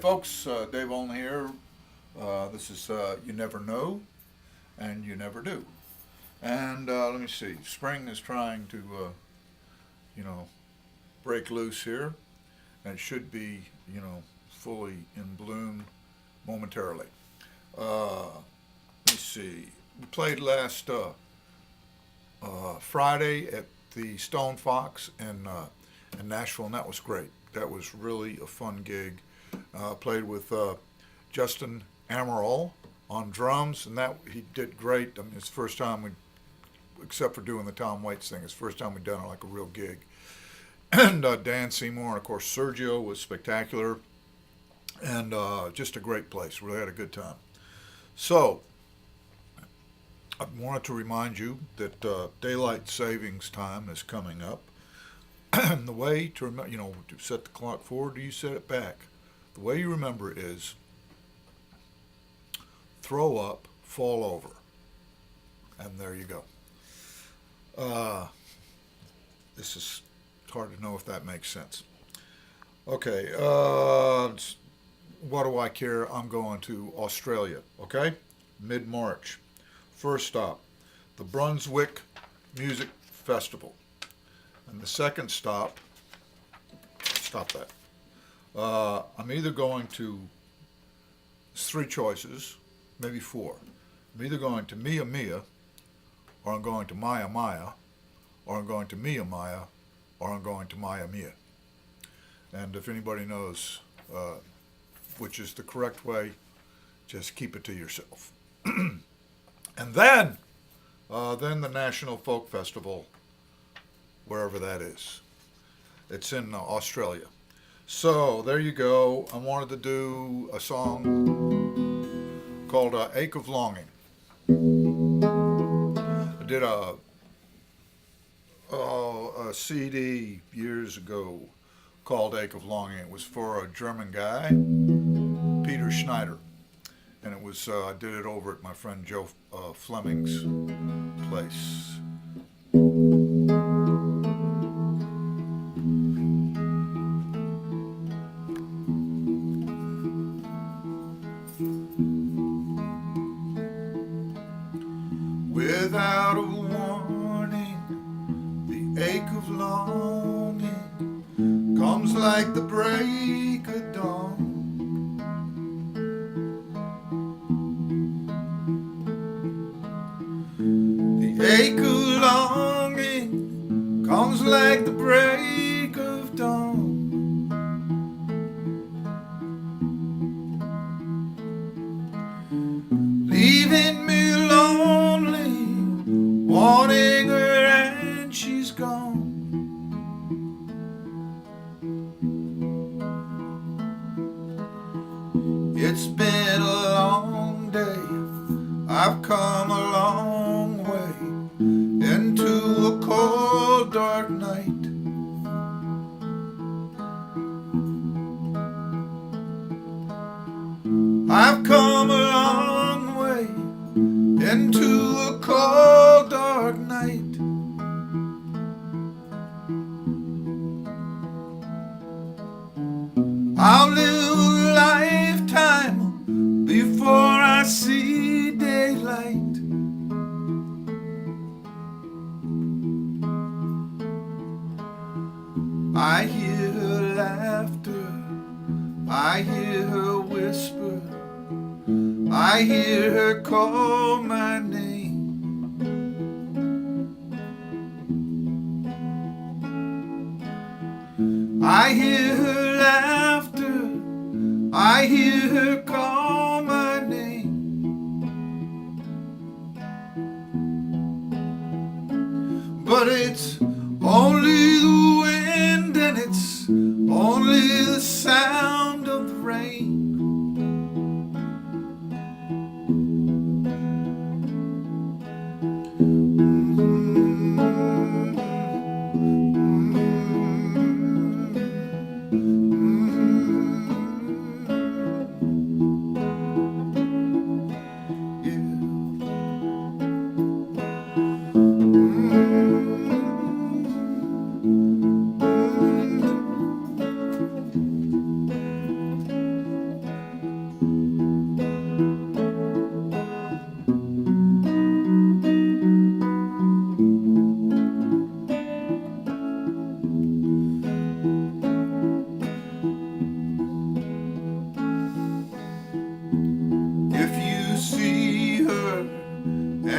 folks, Dave Olney here. This is You Never Know and You Never Do. And let me see, spring is trying to, you know, break loose here, and it should be, fully in bloom momentarily. Let me see, we played last Friday at the Stone Fox in Nashville, and that was great. That was really a fun gig. Played with Justin Amaral on drums, and that he did great. I mean, it's the first time we, except for doing the Tom Waits thing, it's the first time we've done like a real gig. And Dan Seymour, and of course Sergio was spectacular, and just a great place. Really had a good time. So I wanted to remind you that daylight savings time is coming up. And the way to remember, to set the clock forward, do you set it back? The way you remember is throw up, fall over, and there you go. This is hard to know if that makes sense. Okay, what do I care? I'm going to Australia, okay? Mid-March. First stop, the Brunswick Music Festival. And the second stop that. I'm either going to, it's three choices, maybe four. I'm either going to Mia Mia, or I'm going to Maya Maya, or I'm going to Mia Maya, or I'm going to Maya Mia. And if anybody knows which is the correct way, just keep it to yourself. And then the National Folk Festival, wherever that is. It's in Australia. So there you go. I wanted to do a song called Ache of Longing. I did a CD years ago called Ache of Longing. It was for a German guy, Peter Schneider. And it was, I did it over at my friend Joe Fleming's place. Without a warning, the ache of longing comes like the break of dawn. The ache of longing comes like the break of dawn. Leaving me lonely, wanting her and she's gone. It's been a long day, I've come a long way into a cold dark night. I've come a long way into a cold dark night. I'll live a lifetime before I see daylight. I hear her laughter, I hear her whisper, I hear her call my name. I hear her laughter, I hear her call my name. But it's only the wind and it's only the sound of the rain.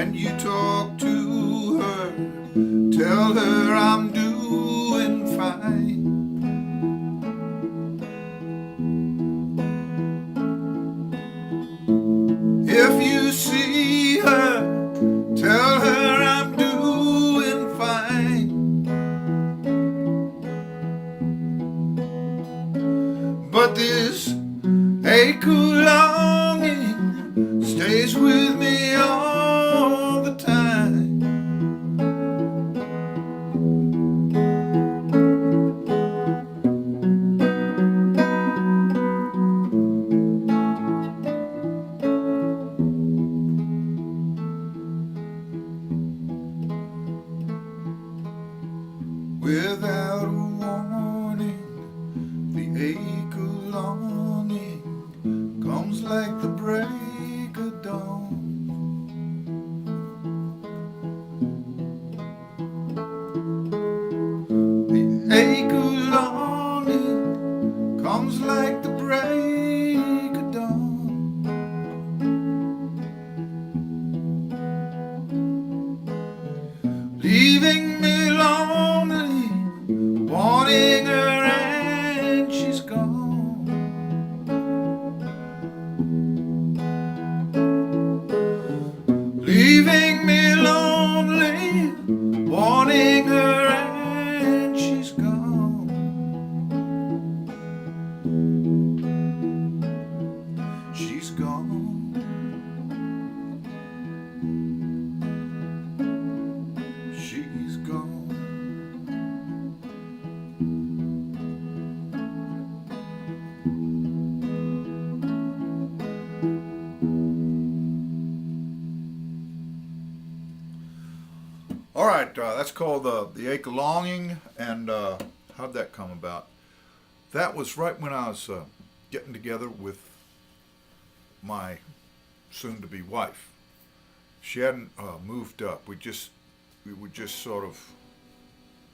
and you talk to her, tell her I'm doing fine. If you see her, tell her I'm doing fine. But this ache longing stays with me all the time. Without a warning, the ache of longing comes like the break of dawn. The ache of longing comes like the break of dawn. Leaving me lonely, wanting her and she's gone. Leaving me lonely, wanting her and she's gone. She's gone. She's gone. All right, that's called The Ache of Longing, and how'd that come about? That was right when I was getting together with my soon-to-be wife. She hadn't moved up. We were just sort of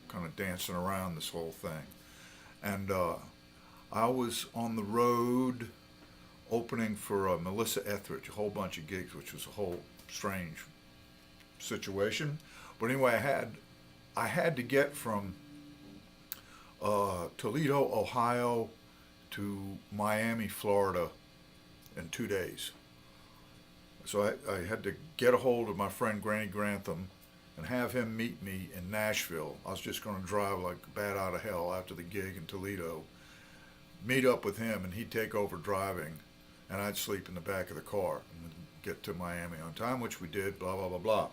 kind of dancing around this whole thing. And I was on the road opening for Melissa Etheridge, a whole bunch of gigs, which was a whole strange situation. But anyway, I had to get from Toledo, Ohio to Miami, Florida in 2 days. So I had to get a hold of my friend Granny Grantham and have him meet me in Nashville. I was just going to drive like a bat out of hell after the gig in Toledo, meet up with him, and he'd take over driving, and I'd sleep in the back of the car and get to Miami on time, which we did, blah, blah, blah, blah.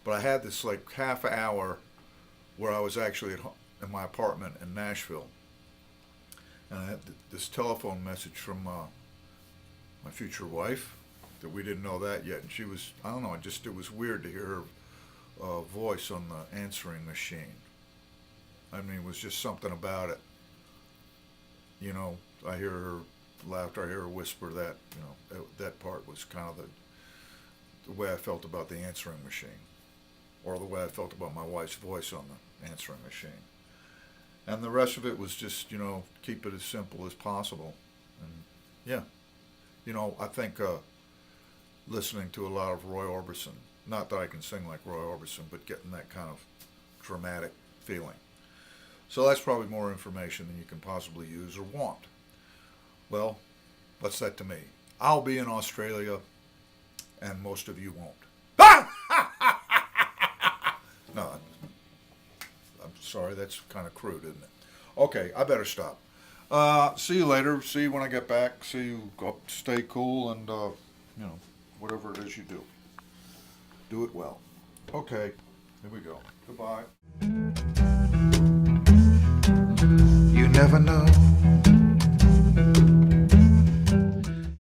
But I had this like half hour where I was actually at home, in my apartment in Nashville, and I had this telephone message from my future wife that we didn't know that yet, and she was, I don't know, it was weird to hear her voice on the answering machine. I mean, it was just something about it. You know, I hear her laughter, I hear her whisper that, you know, that part was kind of the way I felt about the answering machine, or the way I felt about my wife's voice on the answering machine. And the rest of it was just, you know, keep it as simple as possible. And yeah, you know, I think listening to a lot of Roy Orbison, not that I can sing like Roy Orbison, but getting that kind of dramatic feeling. So that's probably more information than you can possibly use or want. Well, what's that to me? I'll be in Australia, and most of you won't. No, I'm sorry, that's kind of crude, isn't it? Okay, I better stop. See you later. See you when I get back. See you. Go, stay cool, and you know, whatever it is you do, do it well. Okay, here we go. Goodbye. You never know